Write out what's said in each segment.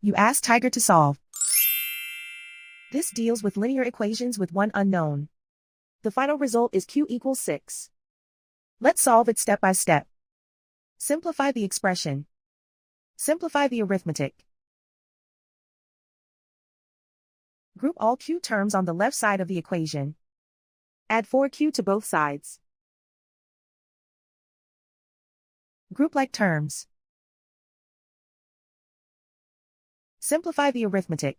You ask Tiger to solve. This deals with linear equations with one unknown. The final result is q equals 6. Let's solve it step by step. Simplify the expression. Simplify the arithmetic. Group all q terms on the left side of the equation. Add 4q to both sides. Group like terms. Simplify the arithmetic.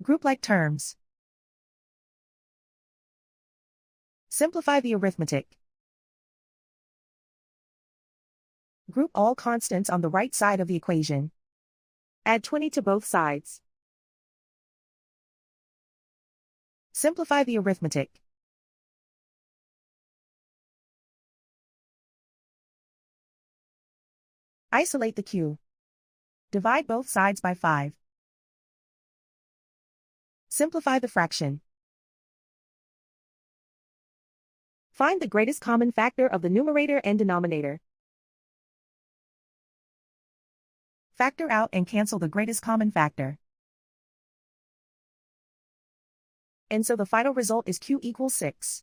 Group like terms. Simplify the arithmetic. Group all constants on the right side of the equation. Add 20 to both sides. Simplify the arithmetic. Isolate the q. Divide both sides by 5. Simplify the fraction. Find the greatest common factor of the numerator and denominator. Factor out and cancel the greatest common factor. And so the final result is q equals 6.